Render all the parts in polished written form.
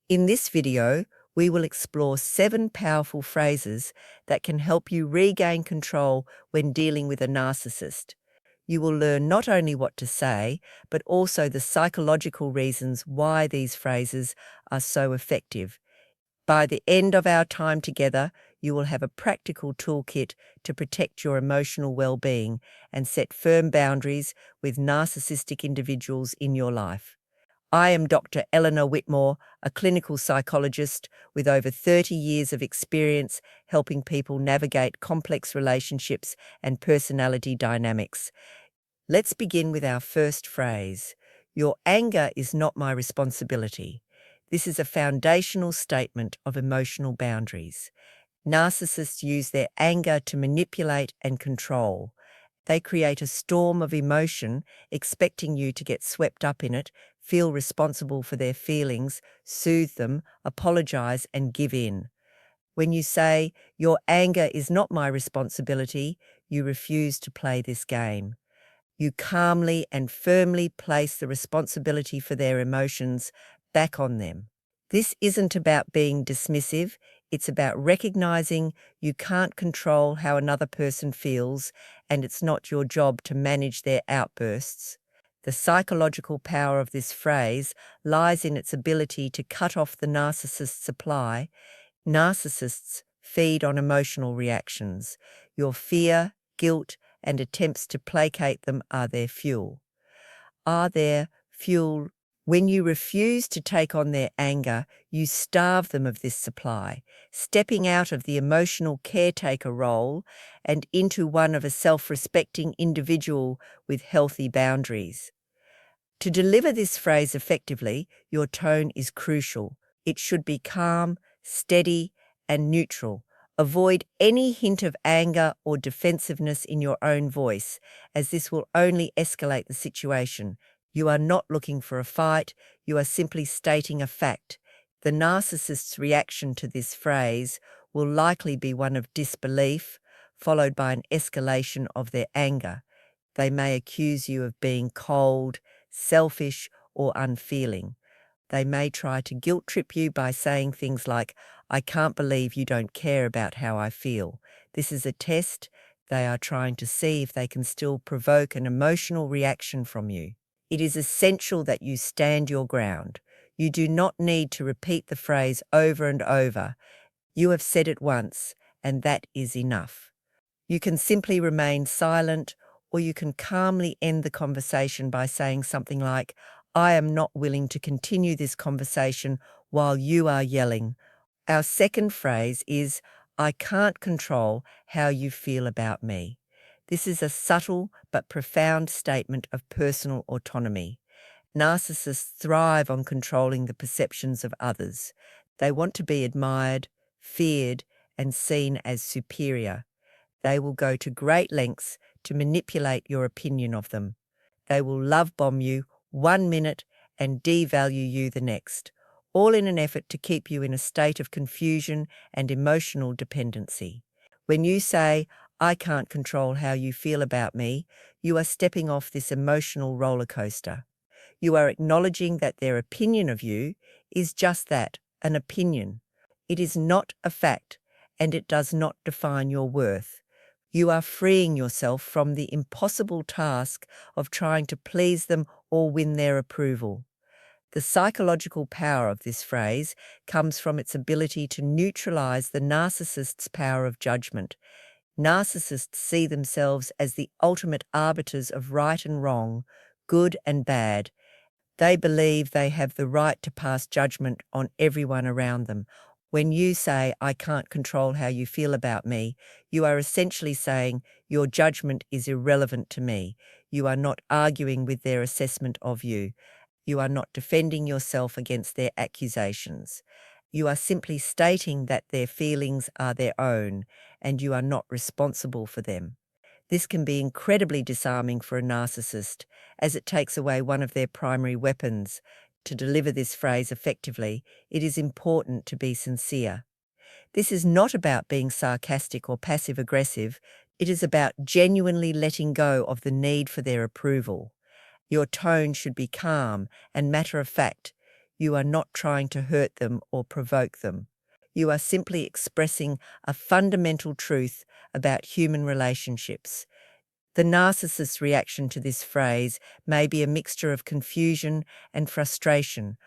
In this video, we will explore 7 powerful phrases that can help you regain control when dealing with a narcissist. You will learn not only what to say, but also the psychological reasons why these phrases are so effective. By the end of our time together, you will have a practical toolkit to protect your emotional well-being and set firm boundaries with narcissistic individuals in your life. I am Dr. Eleanor Whitmore, a clinical psychologist with over 30 years of experience helping people navigate complex relationships and personality dynamics. Let's begin with our first phrase. Your anger is not my responsibility. This is a foundational statement of emotional boundaries. Narcissists use their anger to manipulate and control. They create a storm of emotion, expecting you to get swept up in it, feel responsible for their feelings, soothe them, apologize, and give in. When you say, "Your anger is not my responsibility," you refuse to play this game. You calmly and firmly place the responsibility for their emotions back on them. This isn't about being dismissive, it's about recognizing you can't control how another person feels, and it's not your job to manage their outbursts. The psychological power of this phrase lies in its ability to cut off the narcissist's supply. Narcissists feed on emotional reactions. Your fear, guilt, and attempts to placate them are their fuel. When you refuse to take on their anger, you starve them of this supply, stepping out of the emotional caretaker role and into one of a self-respecting individual with healthy boundaries. To deliver this phrase effectively, your tone is crucial. It should be calm, steady, and neutral. Avoid any hint of anger or defensiveness in your own voice, as this will only escalate the situation. You are not looking for a fight, you are simply stating a fact. The narcissist's reaction to this phrase will likely be one of disbelief, followed by an escalation of their anger. They may accuse you of being cold, selfish, or unfeeling. They may try to guilt trip you by saying things like, "I can't believe you don't care about how I feel." This is a test. They are trying to see if they can still provoke an emotional reaction from you. It is essential that you stand your ground. You do not need to repeat the phrase over and over. You have said it once, and that is enough. You can simply remain silent, or you can calmly end the conversation by saying something like, "I am not willing to continue this conversation while you are yelling." Our second phrase is, "I can't control how you feel about me." This is a subtle but profound statement of personal autonomy. Narcissists thrive on controlling the perceptions of others. They want to be admired, feared, and seen as superior. They will go to great lengths to manipulate your opinion of them. They will love bomb you one minute and devalue you the next, all in an effort to keep you in a state of confusion and emotional dependency. When you say, "I can't control how you feel about me," you are stepping off this emotional roller coaster. You are acknowledging that their opinion of you is just that, an opinion. It is not a fact, and it does not define your worth. You are freeing yourself from the impossible task of trying to please them or win their approval. The psychological power of this phrase comes from its ability to neutralize the narcissist's power of judgment. Narcissists see themselves as the ultimate arbiters of right and wrong, good and bad. They believe they have the right to pass judgment on everyone around them. When you say, "I can't control how you feel about me," you are essentially saying, "Your judgment is irrelevant to me." You are not arguing with their assessment of you. You are not defending yourself against their accusations. You are simply stating that their feelings are their own, and you are not responsible for them. This can be incredibly disarming for a narcissist, as it takes away one of their primary weapons. To deliver this phrase effectively, it is important to be sincere. This is not about being sarcastic or passive-aggressive. It is about genuinely letting go of the need for their approval. Your tone should be calm and matter-of-fact. You are not trying to hurt them or provoke them. You are simply expressing a fundamental truth about human relationships. The narcissist's reaction to this phrase may be a mixture of confusion and frustration.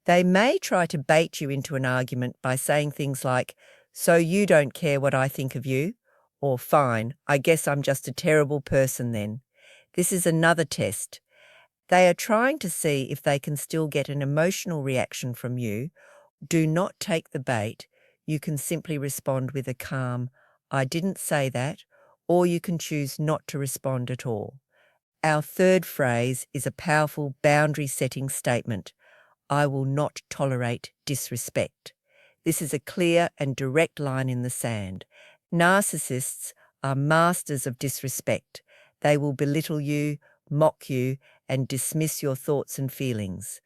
They may try to bait you into an argument by saying things like, "So you don't care what I think of you?" Or, "Fine, I guess I'm just a terrible person then." This is another test. They are trying to see if they can still get an emotional reaction from you. Do not take the bait. You can simply respond with a calm, "I didn't say that," or you can choose not to respond at all. Our third phrase is a powerful boundary-setting statement. I will not tolerate disrespect. This is a clear and direct line in the sand. Narcissists are masters of disrespect. They will belittle you, mock you, and dismiss your thoughts and feelings.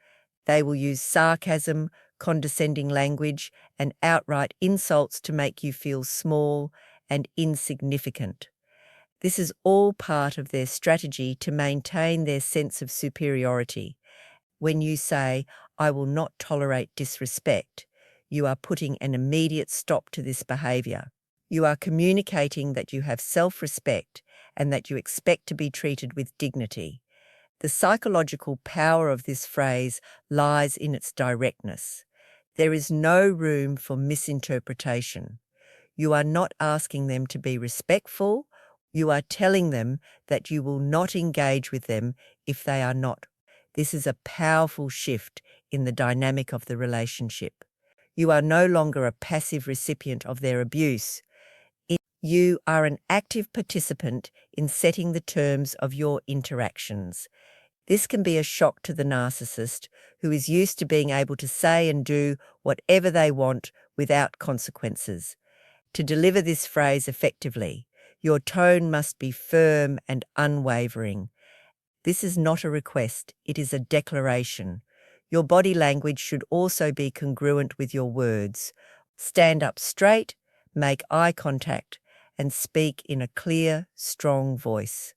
They will use sarcasm, condescending language, and outright insults to make you feel small and insignificant. This is all part of their strategy to maintain their sense of superiority. When you say, "I will not tolerate disrespect," you are putting an immediate stop to this behavior. You are communicating that you have self-respect and that you expect to be treated with dignity. The psychological power of this phrase lies in its directness. There is no room for misinterpretation. You are not asking them to be respectful. You are telling them that you will not engage with them if they are not. This is a powerful shift in the dynamic of the relationship. You are no longer a passive recipient of their abuse. You are an active participant in setting the terms of your interactions. This can be a shock to the narcissist, who is used to being able to say and do whatever they want without consequences. To deliver this phrase effectively, your tone must be firm and unwavering. This is not a request, it is a declaration. Your body language should also be congruent with your words. Stand up straight, make eye contact, and speak in a clear, strong voice.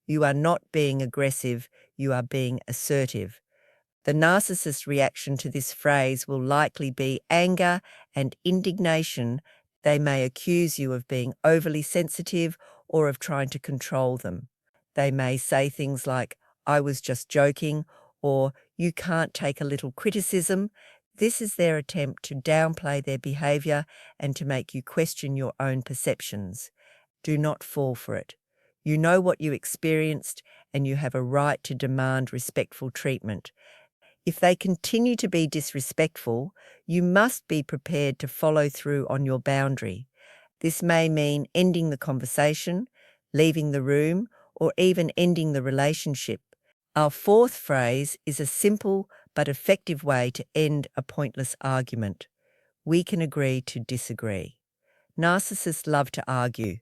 You are not being aggressive, you are being assertive. The narcissist's reaction to this phrase will likely be anger and indignation. They may accuse you of being overly sensitive or of trying to control them. They may say things like, "I was just joking," or "You can't take a little criticism." This is their attempt to downplay their behavior and to make you question your own perceptions. Do not fall for it. You know what you experienced, and you have a right to demand respectful treatment. If they continue to be disrespectful, you must be prepared to follow through on your boundary. This may mean ending the conversation, leaving the room, or even ending the relationship. Our fourth phrase is a simple but effective way to end a pointless argument. We can agree to disagree. Narcissists love to argue.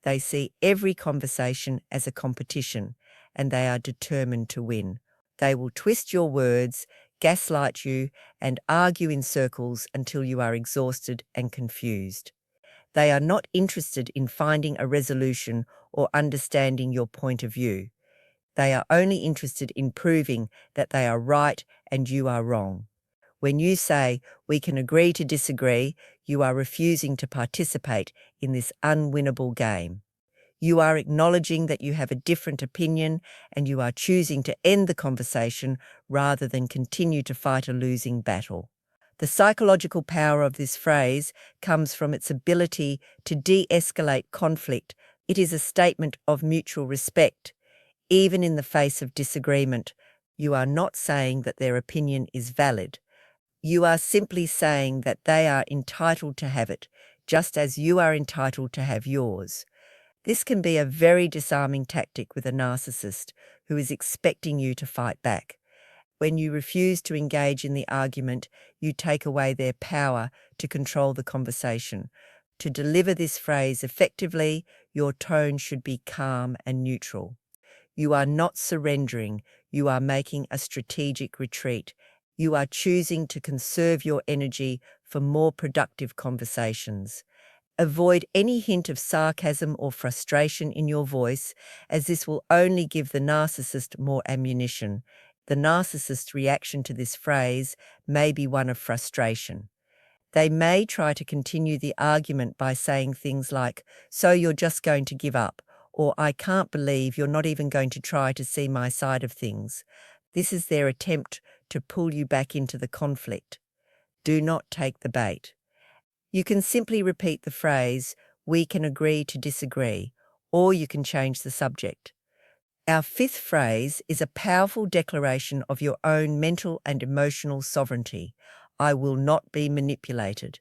They see every conversation as a competition, and they are determined to win. They will twist your words, gaslight you, and argue in circles until you are exhausted and confused. They are not interested in finding a resolution or understanding your point of view. They are only interested in proving that they are right and you are wrong. When you say, "We can agree to disagree," you are refusing to participate in this unwinnable game. You are acknowledging that you have a different opinion and you are choosing to end the conversation rather than continue to fight a losing battle. The psychological power of this phrase comes from its ability to de-escalate conflict. It is a statement of mutual respect. Even in the face of disagreement, you are not saying that their opinion is valid. You are simply saying that they are entitled to have it, just as you are entitled to have yours. This can be a very disarming tactic with a narcissist who is expecting you to fight back. When you refuse to engage in the argument, you take away their power to control the conversation. To deliver this phrase effectively, your tone should be calm and neutral. You are not surrendering, you are making a strategic retreat. You are choosing to conserve your energy for more productive conversations. Avoid any hint of sarcasm or frustration in your voice, as this will only give the narcissist more ammunition. The narcissist's reaction to this phrase may be one of frustration. They may try to continue the argument by saying things like, "So you're just going to give up," or "I can't believe you're not even going to try to see my side of things." This is their attempt to pull you back into the conflict. Do not take the bait. You can simply repeat the phrase, "We can agree to disagree," or you can change the subject. Our fifth phrase is a powerful declaration of your own mental and emotional sovereignty. I will not be manipulated.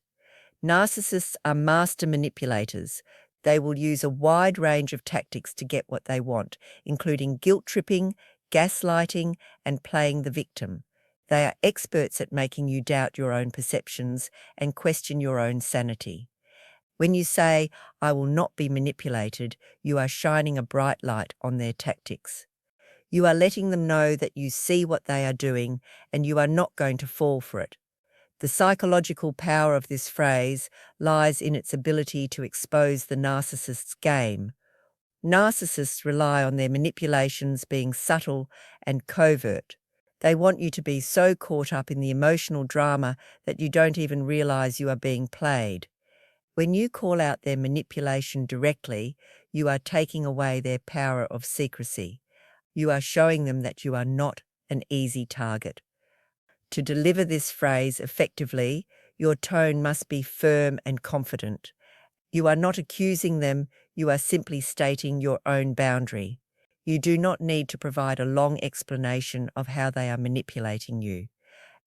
Narcissists are master manipulators. They will use a wide range of tactics to get what they want, including guilt-tripping, gaslighting, and playing the victim. They are experts at making you doubt your own perceptions and question your own sanity. When you say, "I will not be manipulated," you are shining a bright light on their tactics. You are letting them know that you see what they are doing and you are not going to fall for it. The psychological power of this phrase lies in its ability to expose the narcissist's game. Narcissists rely on their manipulations being subtle and covert. They want you to be so caught up in the emotional drama that you don't even realize you are being played. When you call out their manipulation directly, you are taking away their power of secrecy. You are showing them that you are not an easy target. To deliver this phrase effectively, your tone must be firm and confident. You are not accusing them, you are simply stating your own boundary. You do not need to provide a long explanation of how they are manipulating you.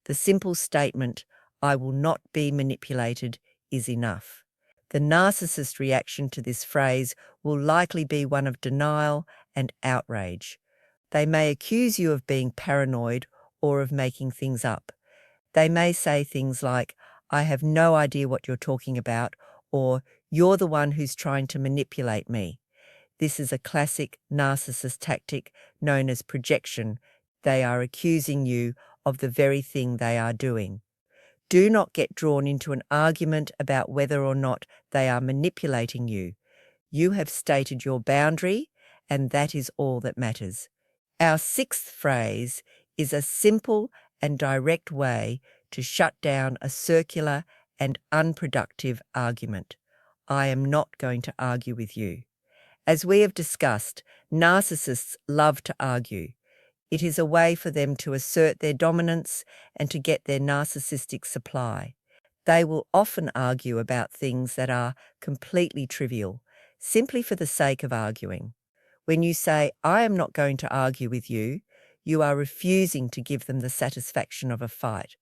The simple statement, "I will not be manipulated," is enough. The narcissist reaction to this phrase will likely be one of denial and outrage. They may accuse you of being paranoid or of making things up. They may say things like, "I have no idea what you're talking about," or "You're the one who's trying to manipulate me." This is a classic narcissist tactic known as projection. They are accusing you of the very thing they are doing. Do not get drawn into an argument about whether or not they are manipulating you. You have stated your boundary, and that is all that matters. Our sixth phrase is a simple and direct way to shut down a circular and unproductive argument. I am not going to argue with you. As we have discussed, narcissists love to argue. It is a way for them to assert their dominance and to get their narcissistic supply. They will often argue about things that are completely trivial, simply for the sake of arguing. When you say, "I am not going to argue with you," you are refusing to give them the satisfaction of a fight.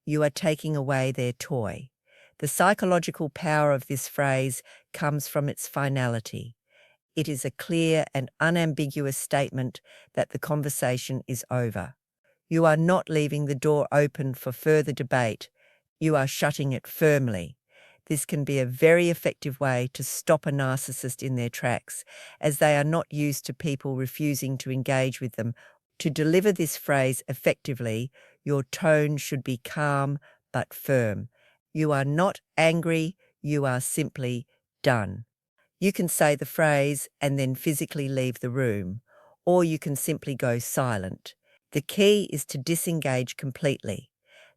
You are taking away their toy. The psychological power of this phrase comes from its finality. It is a clear and unambiguous statement that the conversation is over. You are not leaving the door open for further debate. You are shutting it firmly. This can be a very effective way to stop a narcissist in their tracks, as they are not used to people refusing to engage with them. To deliver this phrase effectively, your tone should be calm but firm. You are not angry, you are simply done. You can say the phrase and then physically leave the room, or you can simply go silent. The key is to disengage completely.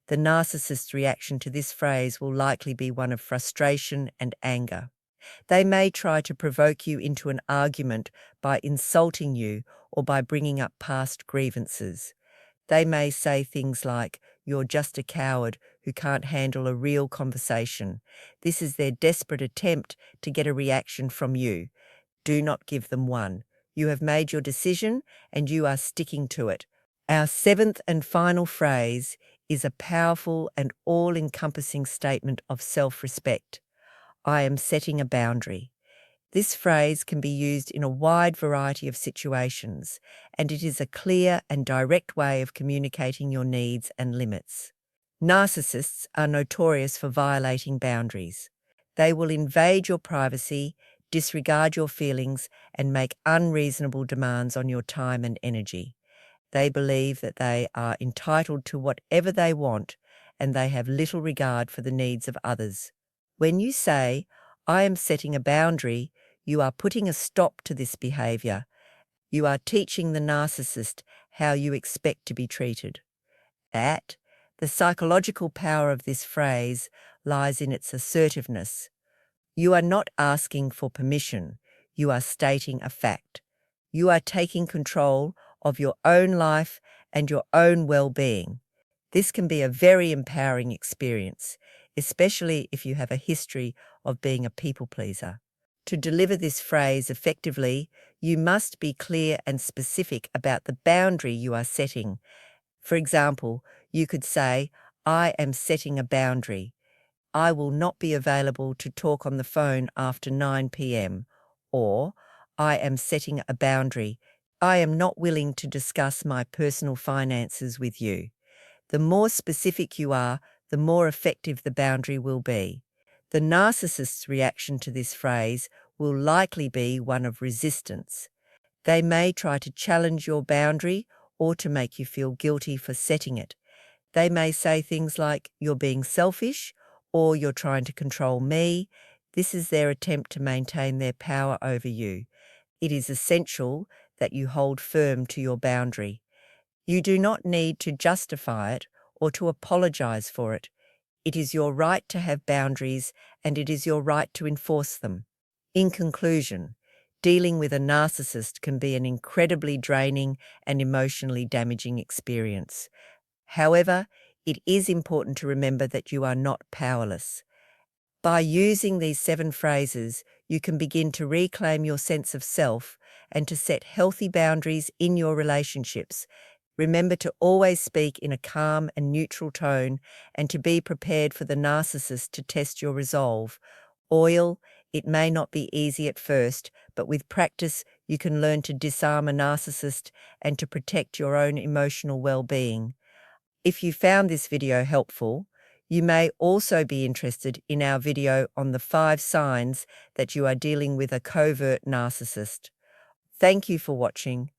The narcissist's reaction to this phrase will likely be one of frustration and anger. They may try to provoke you into an argument by insulting you or by bringing up past grievances. They may say things like, "You're just a coward who can't handle a real conversation." This is their desperate attempt to get a reaction from you. Do not give them one. You have made your decision and you are sticking to it. Our seventh and final phrase is a powerful and all-encompassing statement of self-respect. I am setting a boundary. This phrase can be used in a wide variety of situations, and it is a clear and direct way of communicating your needs and limits. Narcissists are notorious for violating boundaries. They will invade your privacy, disregard your feelings, and make unreasonable demands on your time and energy. They believe that they are entitled to whatever they want, and they have little regard for the needs of others. When you say, "I am setting a boundary," you are putting a stop to this behavior. You are teaching the narcissist how you expect to be treated. The psychological power of this phrase lies in its assertiveness. You are not asking for permission, you are stating a fact. You are taking control of your own life and your own well-being. This can be a very empowering experience, especially if you have a history of being a people pleaser. To deliver this phrase effectively, you must be clear and specific about the boundary you are setting. For example, you could say, "I am setting a boundary. I will not be available to talk on the phone after 9 p.m. Or, I am setting a boundary. I am not willing to discuss my personal finances with you. The more specific you are, the more effective the boundary will be. The narcissist's reaction to this phrase will likely be one of resistance. They may try to challenge your boundary or to make you feel guilty for setting it. They may say things like, "You're being selfish," or "You're trying to control me." This is their attempt to maintain their power over you. It is essential that you hold firm to your boundary. You do not need to justify it or to apologize for it. It is your right to have boundaries, and it is your right to enforce them. In conclusion, dealing with a narcissist can be an incredibly draining and emotionally damaging experience. However, it is important to remember that you are not powerless. By using these 7 phrases, you can begin to reclaim your sense of self and to set healthy boundaries in your relationships. Remember to always speak in a calm and neutral tone and to be prepared for the narcissist to test your resolve. It may not be easy at first, but with practice you can learn to disarm a narcissist and to protect your own emotional well-being. If you found this video helpful, you may also be interested in our video on the 5 signs that you are dealing with a covert narcissist. Thank you for watching.